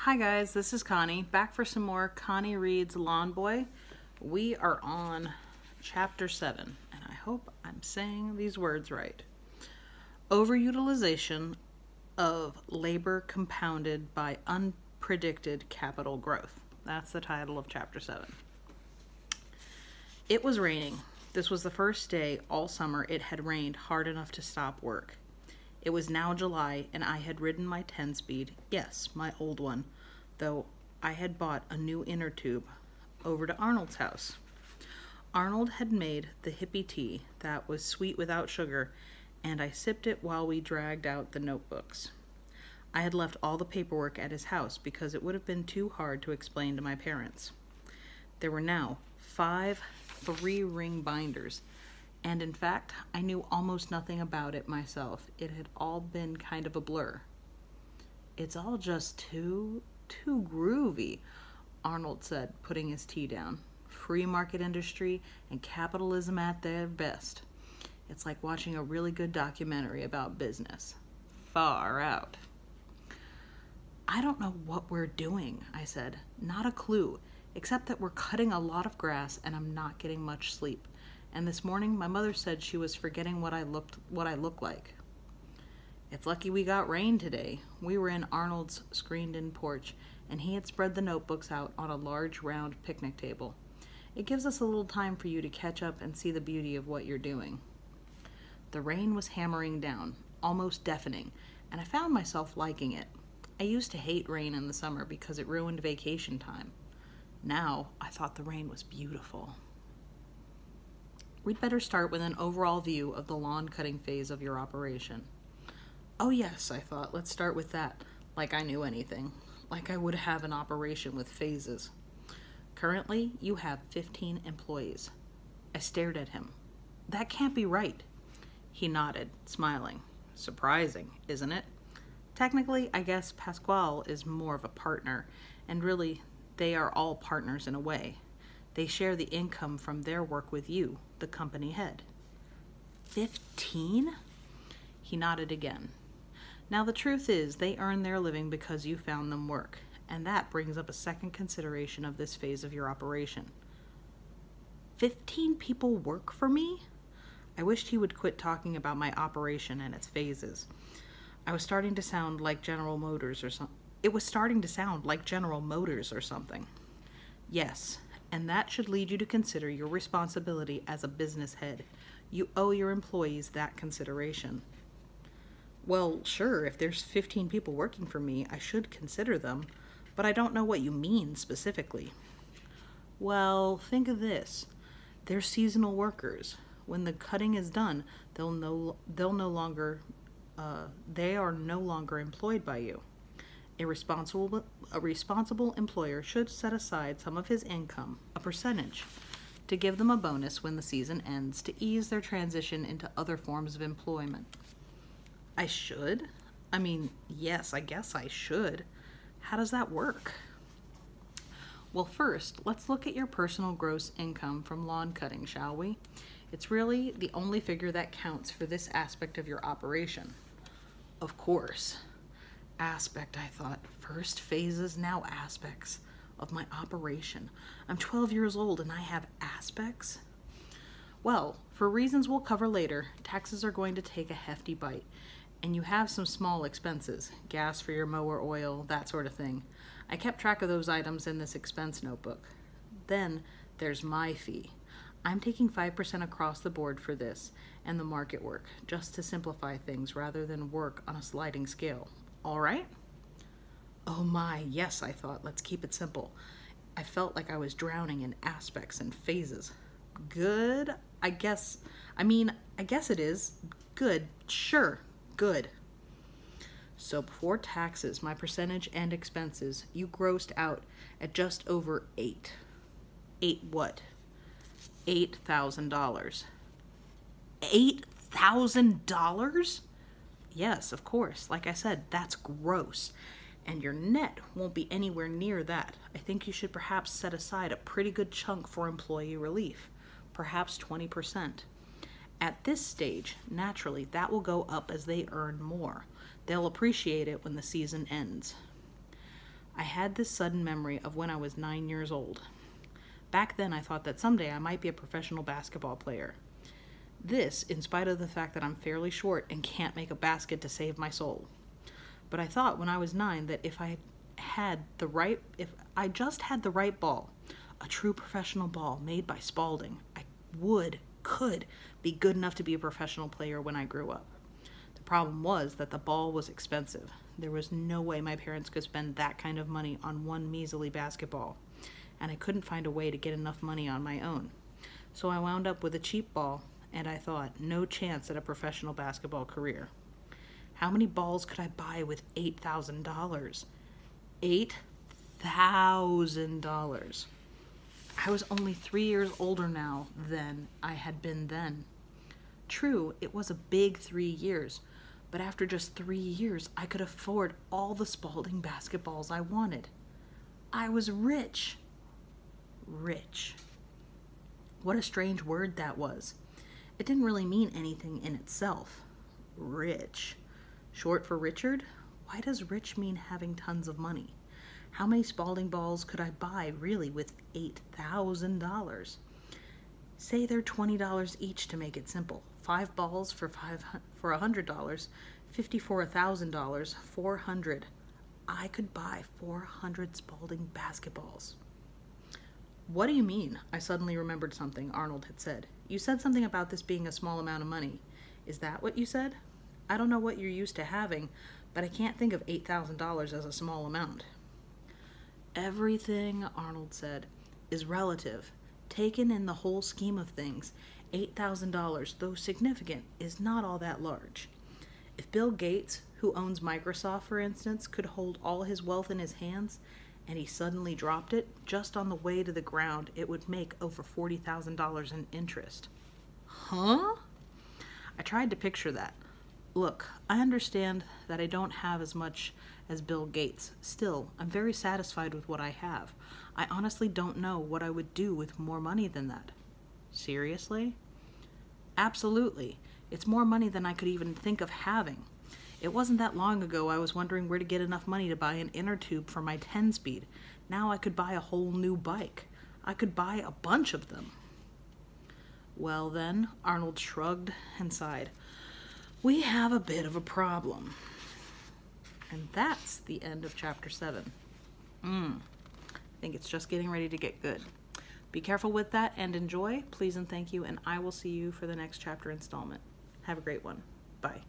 Hi guys, this is Connie, back for some more Connie Reads Lawn Boy. We are on Chapter 7, and I hope I'm saying these words right. Overutilization of labor compounded by unpredicted capital growth. That's the title of Chapter 7. It was raining. This was the first day all summer it had rained hard enough to stop work. It was now July, and I had ridden my 10-speed, yes, my old one, though I had bought a new inner tube, over to Arnold's house. Arnold had made the hippie tea that was sweet without sugar, and I sipped it while we dragged out the notebooks. I had left all the paperwork at his house because it would have been too hard to explain to my parents. There were now 5 3-ring binders, and in fact, I knew almost nothing about it myself. It had all been kind of a blur. It's all just too groovy, Arnold said, putting his tea down. Free market industry and capitalism at their best. It's like watching a really good documentary about business. Far out. I don't know what we're doing, I said. Not a clue, except that we're cutting a lot of grass and I'm not getting much sleep. And this morning, my mother said she was forgetting what I look like. It's lucky we got rain today. We were in Arnold's screened-in porch, and he had spread the notebooks out on a large, round picnic table. It gives us a little time for you to catch up and see the beauty of what you're doing. The rain was hammering down, almost deafening, and I found myself liking it. I used to hate rain in the summer because it ruined vacation time. Now, I thought the rain was beautiful. We'd better start with an overall view of the lawn cutting phase of your operation. Oh yes, I thought, let's start with that, like I knew anything, like I would have an operation with phases. Currently, you have 15 employees. I stared at him. That can't be right. He nodded, smiling. Surprising, isn't it? Technically, I guess Pasquale is more of a partner, and really, they are all partners in a way. They share the income from their work with you, the company head. 15? He nodded again. Now the truth is, they earn their living because you found them work, and that brings up a second consideration of this phase of your operation. 15 people work for me? I wished he would quit talking about my operation and its phases. I was starting to sound like General Motors or something. It was starting to sound like General Motors or something. Yes. And that should lead you to consider your responsibility as a business head. You owe your employees that consideration. Well, sure, if there's 15 people working for me, I should consider them, but I don't know what you mean specifically. Well, think of this. They're seasonal workers. When the cutting is done, they are no longer employed by you. A responsible employer should set aside some of his income, a percentage, to give them a bonus when the season ends to ease their transition into other forms of employment. I should? I mean, yes, I guess I should. How does that work? Well, first, let's look at your personal gross income from lawn cutting, shall we? It's really the only figure that counts for this aspect of your operation. Of course. Aspect, I thought. First phases, now aspects of my operation. I'm 12 years old and I have aspects? Well, for reasons we'll cover later, taxes are going to take a hefty bite, and you have some small expenses, gas for your mower oil, that sort of thing. I kept track of those items in this expense notebook. Then there's my fee. I'm taking 5% across the board for this and the market work, just to simplify things rather than work on a sliding scale. All right? Oh my, yes, I thought, let's keep it simple. I felt like I was drowning in aspects and phases. Good, I guess it is. Good, sure, good. So before taxes, my percentage and expenses, you grossed out at just over 8. 8 what? $8,000. $8,000? Yes, of course. Like I said, that's gross. And your net won't be anywhere near that. I think you should perhaps set aside a pretty good chunk for employee relief. Perhaps 20%. At this stage, naturally, that will go up as they earn more. They'll appreciate it when the season ends. I had this sudden memory of when I was 9 years old. Back then, I thought that someday I might be a professional basketball player. This, in spite of the fact that I'm fairly short and can't make a basket to save my soul. But I thought when I was 9 that if I just had the right ball, a true professional ball made by Spalding, I could be good enough to be a professional player when I grew up. The problem was that the ball was expensive. There was no way my parents could spend that kind of money on one measly basketball, and I couldn't find a way to get enough money on my own. So I wound up with a cheap ball, and I thought, no chance at a professional basketball career. How many balls could I buy with $8,000? $8,000. I was only 3 years older now than I had been then. True, it was a big 3 years, but after just 3 years, I could afford all the Spalding basketballs I wanted. I was rich. Rich. What a strange word that was. It didn't really mean anything in itself. Rich. Short for Richard? Why does rich mean having tons of money? How many Spalding balls could I buy really with $8,000? Say they're $20 each to make it simple. 5 balls for $100, 50 for $1,000, 400. I could buy 400 Spalding basketballs. What do you mean? I suddenly remembered something Arnold had said. You said something about this being a small amount of money. Is that what you said? I don't know what you're used to having, but I can't think of $8,000 as a small amount. Everything, Arnold said, is relative. Taken in the whole scheme of things, $8,000, though significant, is not all that large. If Bill Gates, who owns Microsoft, for instance, could hold all his wealth in his hands, and he suddenly dropped it, just on the way to the ground, it would make over $40,000 in interest. Huh? I tried to picture that. Look, I understand that I don't have as much as Bill Gates. Still, I'm very satisfied with what I have. I honestly don't know what I would do with more money than that. Seriously? Absolutely. It's more money than I could even think of having. It wasn't that long ago I was wondering where to get enough money to buy an inner tube for my 10-speed. Now I could buy a whole new bike. I could buy a bunch of them. Well then, Arnold shrugged and sighed. We have a bit of a problem. And that's the end of chapter 7. I think it's just getting ready to get good. Be careful with that and enjoy. Please and thank you, and I will see you for the next chapter installment. Have a great one. Bye.